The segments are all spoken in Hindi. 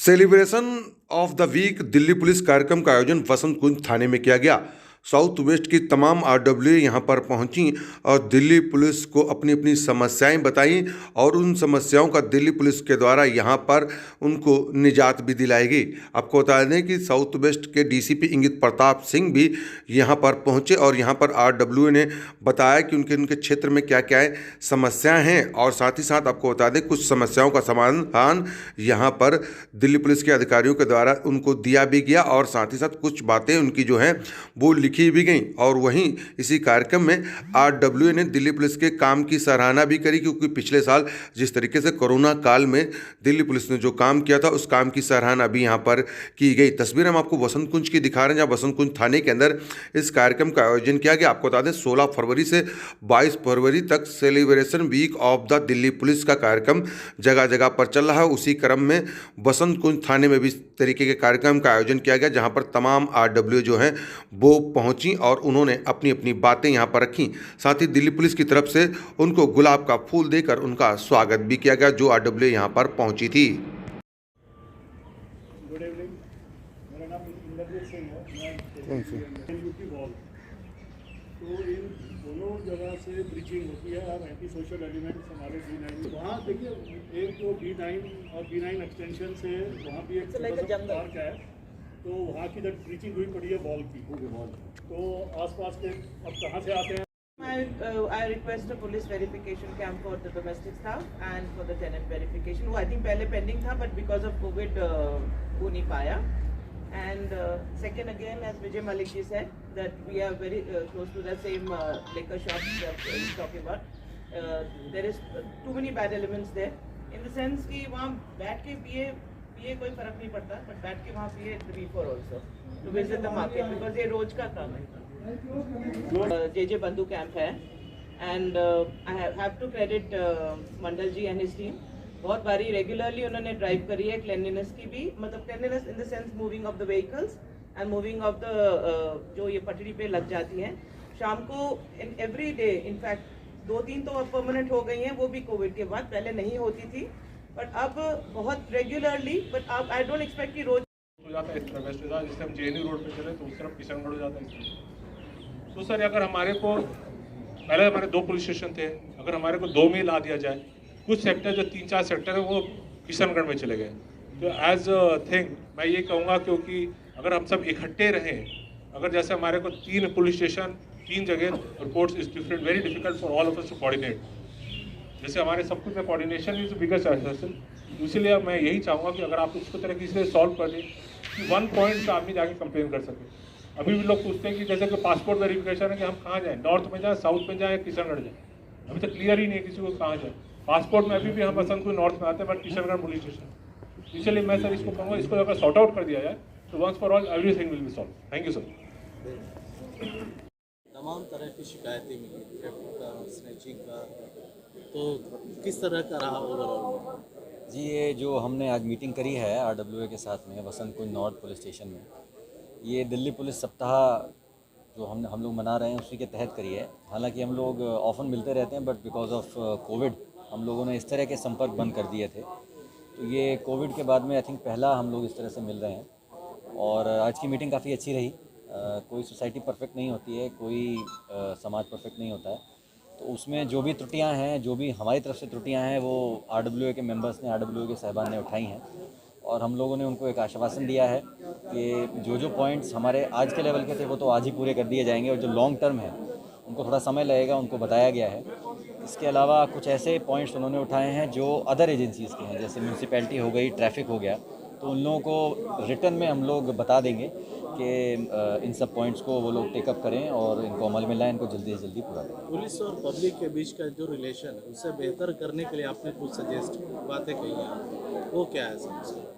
Celebration of the week Delhi police कार्यक्रम का आयोजन वसंत कुंज थाने में किया गया। साउथ वेस्ट की तमाम आरडब्ल्यू यहां पर पहुंची और दिल्ली पुलिस को अपनी अपनी समस्याएं बताई और उन समस्याओं का दिल्ली पुलिस के द्वारा यहां पर उनको निजात भी दिलाई गई। आपको बता दें कि साउथ वेस्ट के डीसीपी इंगित प्रताप सिंह भी यहां पर पहुंचे और यहां पर आरडब्ल्यू ने बताया कि उनके उनके क्षेत्र में क्या क्या समस्याएं हैं और साथ ही साथ आपको बता दें कुछ समस्याओं का समाधान यहां पर दिल्ली पुलिस के अधिकारियों के द्वारा उनको दिया भी गया और साथ ही साथ कुछ बातें उनकी जो हैं वो लिखी भी गई। और वहीं इसी कार्यक्रम में आरडब्ल्यू ने दिल्ली पुलिस के काम की सराहना भी करी, क्योंकि पिछले साल जिस तरीके से कोरोना काल में दिल्ली पुलिस ने जो काम किया था उस काम की सराहना भी यहां पर की गई। तस्वीर हम आपको वसंत कुंज की दिखा रहे हैं, जहां वसंत कुंज थाने के अंदर इस कार्यक्रम का आयोजन किया गया। आपको बता दें 16 फरवरी से 22 फरवरी तक celebration week of the Delhi police का कार्यक्रम जगह जगह पर चल रहा है। उसी क्रम में वसंत कुंज थाने में भी इस तरीके के कार्यक्रम का आयोजन किया गया, जहां पर तमाम आरडब्ल्यू जो हैं वो पहुंची और उन्होंने अपनी अपनी बातें यहां पर रखी। साथ ही दिल्ली पुलिस की तरफ से उनको गुलाब का फूल देकर उनका स्वागत भी किया गया, जो आरडब्ल्यू यहां पर पहुंची थी। गुड इवनिंग, मेरा नाम इंद्रजीत सिंह है। मैं यूपी बॉल तो इन दोनों जगह से ब्रीचिंग होती है और एंटी सोशल एलिमेंट्स हमारे D9 वहाँ देखिए एक तो D9 और D9 एक्सटेंशन से वहाँ भी एक पार्क है, तो वहाँ की जब ब्रीचिंग हुई पड़ी है बॉल की, तो आसपास के अब कहाँ से आते हैं। I request a police verification camp for the domestic staff and for the tenant verification. वो I think पहले pending था, but because of COVID हो नहीं पाया. And second again, as Vijay Malik ji said, that we are very close to the same liquor shops that he's talking about. There is too many bad elements there. In the sense कि वहाँ बैठ के पिए कोई फर्क नहीं पड़ता, but बैठ के वहाँ पिए before also to visit the market because ये रोज का काम है। JJ बंधु कैंप है and I have to credit Mandal ji and his team. बहुत बारी रेगुलरली उन्होंने ड्राइव करी है, क्लेanलीनेस की भी, मतलब cleanliness in the sense moving of the vehicles and moving of the जो ये पटरी पे लग जाती हैं शाम को इन एवरी डे। इनफैक्ट 2-3 तो अब परमानेंट हो गई हैं, वो भी कोविड के बाद, पहले नहीं होती थी बट अब बहुत रेगुलरली। बट अब आई डोंट एक्सपेक्ट कि रोज हो जाता है इस तरह वेस्ट जाता है, जिससे हम जेएनयू रोड पे चले तो उस तरफ किशनगढ़ हो जाता है। तो सर अगर हमारे को पहले हमारे 2 पुलिस स्टेशन थे, अगर हमारे को 2 में ला दिया जाए, कुछ सेक्टर जो 3-4 सेक्टर है वो किशनगढ़ में चले गए। तो एज थिंग मैं ये कहूँगा, क्योंकि अगर हम सब इकट्ठे रहें, अगर जैसे हमारे को 3 पुलिस स्टेशन 3 जगह reports is different, very difficult for all of us to coordinate. जैसे हमारे सब कुछ में कोऑर्डिनेशन इज बिगेस्ट हसल, इसीलिए मैं यही चाहूँगा कि अगर आप इसको तरह की सॉल्व कर दें कि 1 पॉइंट से आदमी जाके कंप्लेन कर सके। अभी भी लोग पूछते हैं कि जैसे कि पासपोर्ट वेरिफिकेशन है कि हम कहाँ जाएँ, नॉर्थ में जाएँ, साउथ में जाएँ या किशनगढ़ जाएँ, अभी तक क्लियर ही नहीं है किसी को कहाँ जाए। पासपोर्ट में अभी भी हम वसंत कुंज नॉर्थ में आते हैं, बट किशनगढ़ पुलिस स्टेशन। इसलिए मैं सर इसको कहूँगा, इसको अगर सॉर्ट आउट कर दिया जाए तो once for all everything will be solve. Thank you sir. तमाम तरह की शिकायतें मिली, थेफ्ट का, स्नैचिंग का, तो किस तरह का रहा ओवरऑल? जी, ये जो हमने आज मीटिंग करी है आरडब्ल्यूए के साथ में वसंत कुंज नॉर्थ पुलिस स्टेशन में, ये दिल्ली पुलिस सप्ताह जो हम लोग मना रहे हैं उसी के तहत करी है। हालांकि हम लोग ऑफन मिलते रहते हैं, बट बिकॉज ऑफ कोविड हम लोगों ने इस तरह के संपर्क बंद कर दिए थे। तो ये कोविड के बाद में आई थिंक पहला हम लोग इस तरह से मिल रहे हैं और आज की मीटिंग काफ़ी अच्छी रही। कोई सोसाइटी परफेक्ट नहीं होती है, कोई समाज परफेक्ट नहीं होता है, तो उसमें जो भी त्रुटियां हैं, जो भी हमारी तरफ से त्रुटियां हैं, वो आरडब्ल्यूए के मेंबर्स ने, आरडब्ल्यूए के साहिबान ने उठाई हैं और हम लोगों ने उनको एक आश्वासन दिया है कि जो पॉइंट्स हमारे आज के लेवल के थे वो तो आज ही पूरे कर दिए जाएंगे और जो लॉन्ग टर्म है उनको थोड़ा समय लगेगा, उनको बताया गया है। इसके अलावा कुछ ऐसे पॉइंट्स उन्होंने उठाए हैं जो अदर एजेंसीज़ के हैं, जैसे म्यूनसिपैलिटी हो गई, ट्रैफिक हो गया, तो उन लोगों को रिटर्न में हम लोग बता देंगे कि इन सब पॉइंट्स को वो लोग टेकअप करें और इनको अमल में लाएँ, इनको जल्दी से जल्दी पूरा करें। पुलिस और पब्लिक के बीच का जो रिलेशन है उसे बेहतर करने के लिए आपने कुछ सजेस्ट बातें कही हैं, वो क्या है सर?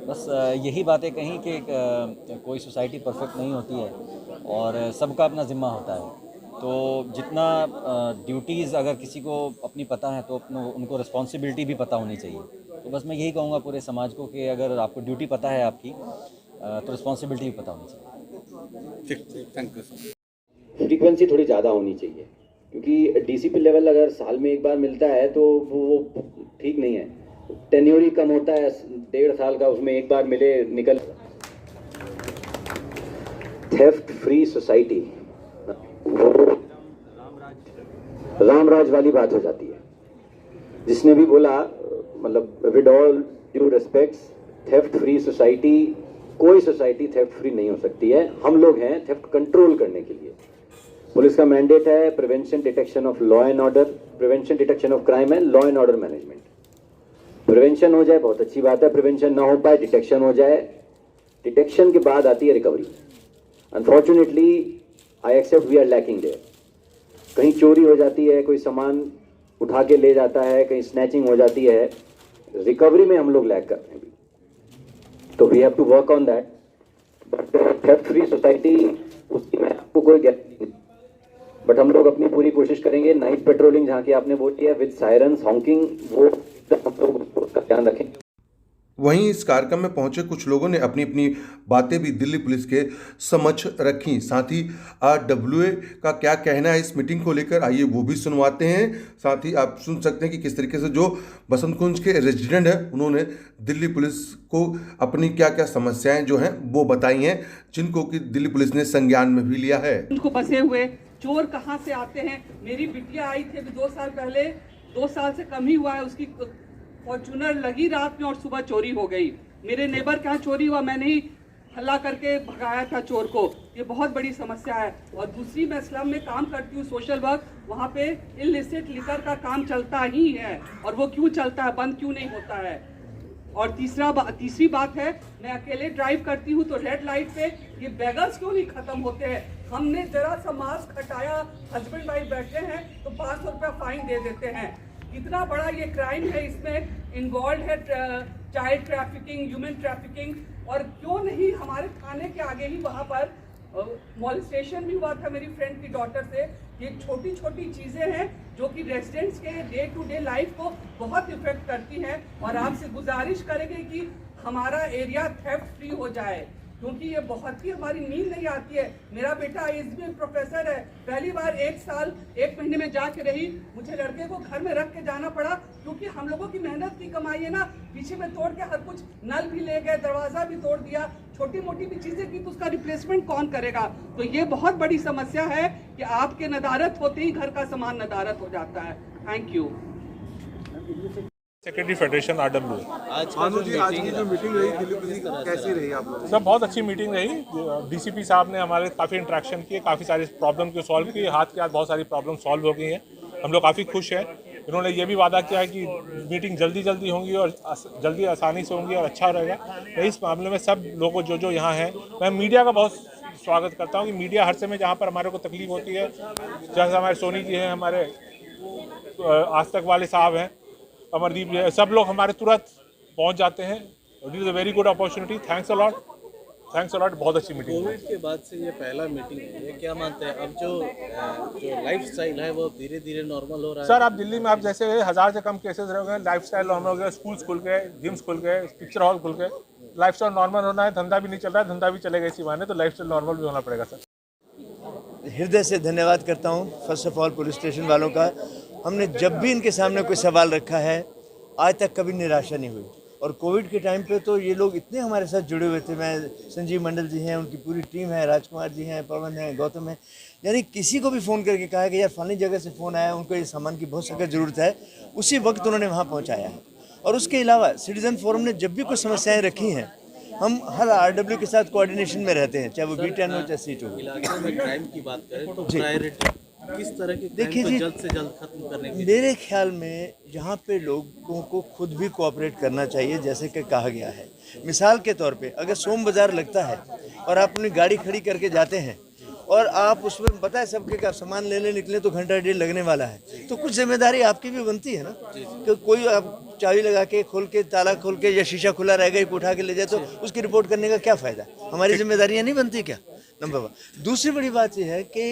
बस यही बातें कहीं कि कोई सोसाइटी परफेक्ट नहीं होती है और सबका अपना ज़िम्मा होता है। तो जितना ड्यूटीज़ अगर किसी को अपनी पता है तो उनको रिस्पॉन्सिबिलिटी भी पता होनी चाहिए। तो बस मैं यही कहूँगा पूरे समाज को कि अगर आपको ड्यूटी पता है आपकी, तो रिस्पॉन्सिबिलिटी भी पता होनी चाहिए। ठीक, थैंक यू। फ्रीक्वेंसी थोड़ी ज़्यादा होनी चाहिए, क्योंकि डीसीपी लेवल अगर साल में एक बार मिलता है तो वो ठीक नहीं है। टेन्योर ही कम होता है, 1.5 साल का उसमें एक बार मिले निकल। थेफ्ट फ्री सोसाइटी, रामराज वाली बात हो जाती है। जिसने भी बोला, मतलब with all due respects, theft free society, कोई सोसाइटी थेफ्ट फ्री नहीं हो सकती है। हम लोग हैं थेफ्ट कंट्रोल करने के लिए। पुलिस का मैंडेट है prevention detection of law and order, prevention detection of crime and law and order management. Prevention हो जाए बहुत अच्छी बात है, प्रिवेंशन ना हो पाए डिटेक्शन हो जाए, डिटेक्शन के बाद आती है recovery. Unfortunately I accept we are lacking there. कहीं चोरी हो जाती है, कोई सामान उठा के ले जाता है, कहीं स्नैचिंग हो जाती है, रिकवरी में हम लोग लैक कर रहे हैं। तो we have to work on that. But theft free society, उसकी मैं आपको कोई गारंटी नहीं, बट हम लोग अपनी पूरी कोशिश करेंगे। नाइट पेट्रोलिंग जहाँ की आपने बोली है विद सायरन्स हॉकिंग, वो हम लोग उसका ध्यान रखेंगे। वहीं इस कार्यक्रम में पहुंचे कुछ लोगों ने अपनी अपनी बातें भी दिल्ली पुलिस के समक्ष रखी। साथ ही RWA का क्या कहना है इस मीटिंग को लेकर, आइए वो भी सुनवाते हैं। साथ ही आप सुन सकते हैं कि किस तरीके से जो बसंत कुंज के रेजिडेंट हैं उन्होंने दिल्ली पुलिस को अपनी क्या क्या समस्याएं जो हैं वो बताई हैं, जिनको कि दिल्ली पुलिस ने संज्ञान में भी लिया है। उनको बसे हुए चोर कहाँ से आते हैं। मेरी बिटिया आई थी अभी 2 साल पहले, 2 साल से कम ही हुआ है, उसकी फॉर्चूनर लगी रात में और सुबह चोरी हो गई। मेरे नेबर के यहाँ चोरी हुआ, मैंने ही हल्ला करके भगाया था चोर को। ये बहुत बड़ी समस्या है। और दूसरी, मैं स्लम में काम करती हूँ, सोशल वर्क, वहाँ पे इलिसिट लिकर का काम चलता ही है। और वो क्यों चलता है, बंद क्यों नहीं होता है। और तीसरी बात है, मैं अकेले ड्राइव करती हूँ तो रेड लाइट पे ये बैगल्स क्यों नहीं खत्म होते हैं। हमने जरा सा मास्क हटाया, हस्बैंड वाइफ बैठे हैं तो 500 रुपया फाइन दे देते हैं। कितना बड़ा ये क्राइम है, इसमें इन्वॉल्व है चाइल्ड ट्रैफिकिंग, ह्यूमन ट्रैफिकिंग। और क्यों नहीं हमारे थाने के आगे ही वहाँ पर मॉलेस्टेशन भी हुआ था मेरी फ्रेंड की डॉटर से। ये छोटी छोटी चीज़ें हैं जो कि रेजिडेंट्स के डे टू डे लाइफ को बहुत इफेक्ट करती हैं। और आपसे गुजारिश करेंगे कि हमारा एरिया थेफ्ट फ्री हो जाए, क्योंकि ये बहुत ही हमारी नींद नहीं आती है। मेरा बेटा ISB में प्रोफेसर है, पहली बार 1 साल 1 महीने में जाके रही, मुझे लड़के को घर में रख के जाना पड़ा, क्योंकि हम लोगों की मेहनत की कमाई है ना। पीछे में तोड़ के हर कुछ, नल भी ले गए, दरवाजा भी तोड़ दिया, छोटी मोटी भी चीजें की, तो उसका रिप्लेसमेंट कौन करेगा। तो ये बहुत बड़ी समस्या है कि आपके नदारत होते ही घर का सामान नदारत हो जाता है। Thank you. Secretary federation RWA। आज की जो मीटिंग रही दिल्ली पुलिस की, कैसी रही आप लोगों? सब बहुत अच्छी मीटिंग रही। DCP साहब ने हमारे काफ़ी इंटरेक्शन किए, काफ़ी सारी प्रॉब्लम को सॉल्व किए, हाथ के हाथ बहुत सारी प्रॉब्लम सॉल्व हो गई हैं। हम लोग काफ़ी खुश हैं। इन्होंने ये भी वादा किया है कि मीटिंग जल्दी होंगी और जल्दी आसानी से होंगी और अच्छा रहेगा। तो इस मामले में सब लोगों जो यहाँ हैं, मैं मीडिया का बहुत स्वागत करता हूँ कि मीडिया हर समय जहाँ पर हमारे को तकलीफ होती है, जैसे हमारे सोनी जी हैं, हमारे आज तक वाले साहब हैं, अमरदीप जी, सब लोग हमारे तुरंत पहुंच जाते हैं। It is a very good opportunity. Thanks a lot. बहुत अच्छी मीटिंग। कोविड के बाद से ये पहला मीटिंग है, ये क्या मानते हैं अब जो लाइफस्टाइल है वो धीरे धीरे नॉर्मल हो रहा है? सर, आप दिल्ली में आप जैसे 1000 से कम केसेस रह गए, लाइफस्टाइल नॉर्मल हो गया, स्कूल्स खुल गए, जिम्स खुल गए, पिक्चर हॉल खुल गए, लाइफस्टाइल नॉर्मल होना है। धंधा भी नहीं चल रहा है, धंधा भी चलेगा इसी बहाने, तो लाइफस्टाइल नॉर्मल भी होना पड़ेगा सर। हृदय से धन्यवाद करता हूँ first of all police station वालों का। हमने जब भी इनके सामने कोई सवाल रखा है, आज तक कभी निराशा नहीं हुई। और कोविड के टाइम पे तो ये लोग इतने हमारे साथ जुड़े हुए थे। मैं, संजीव मंडल जी हैं, उनकी पूरी टीम है, राजकुमार जी हैं, पवन हैं, गौतम है, यानी किसी को भी फ़ोन करके कहा कि यार फलानी जगह से फ़ोन आया, उनको ये सामान की बहुत सख्त ज़रूरत है, उसी वक्त उन्होंने वहाँ पहुँचाया है। और उसके अलावा सिटीजन फोरम ने जब भी कुछ समस्याएँ रखी हैं, हम हर RW के साथ कोऑर्डिनेशन में रहते हैं, चाहे वो B10 हो चाहे C2 हो। इलाके में क्राइम की बात करें तो प्रायोरिटी किस तरह की देखिए क्राइम जी, को जल्द से जल्द खत्म करने के लिए? मेरे ख्याल में जहाँ पे लोगों को खुद भी कोऑपरेट करना चाहिए, जैसे कि कहा गया है। मिसाल के तौर पे अगर सोम बाज़ार लगता है और आप अपनी गाड़ी खड़ी करके जाते हैं और आप उसमें पता है सबके का सामान लेने निकले तो घंटा डेढ़ लगने वाला है, तो कुछ जिम्मेदारी आपकी भी बनती है ना। कि कोई आप चाबी लगा के खोल के, ताला खोल के, या शीशा खुला रहेगा एक उठा के ले जाए तो उसकी रिपोर्ट करने का क्या फ़ायदा? हमारी जिम्मेदारियाँ नहीं बनती क्या? नंबर 1। दूसरी बड़ी बात यह है कि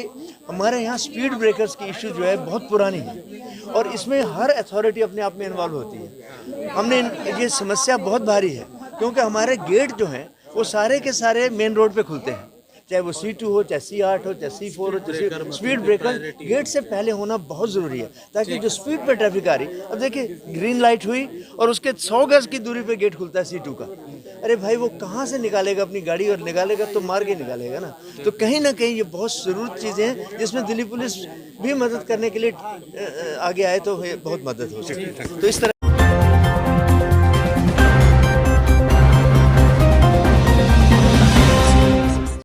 हमारे यहाँ स्पीड ब्रेकर्स की इशू जो है बहुत पुरानी है और इसमें हर अथॉरिटी अपने आप में इन्वॉल्व होती है। हमने ये समस्या बहुत भारी है, क्योंकि हमारे गेट जो हैं वो सारे के सारे मेन रोड पे खुलते हैं। चाहे वो C2 हो, चाहे C8 हो, चाहे C4 हो, चाहे स्पीड ब्रेकर गेट से पहले होना बहुत ज़रूरी है, ताकि जो स्पीड पे ट्रैफिक आ रही, अब देखिए ग्रीन लाइट हुई और उसके 100 गज की दूरी पे गेट खुलता है C2 का। अरे भाई वो कहाँ से निकालेगा अपनी गाड़ी, और निकालेगा तो मार के निकालेगा ना। तो कहीं ना कहीं ये बहुत ज़रूरत चीज़ें हैं जिसमें दिल्ली पुलिस भी मदद करने के लिए आगे आए तो बहुत मदद हो सकती है। तो इस तरह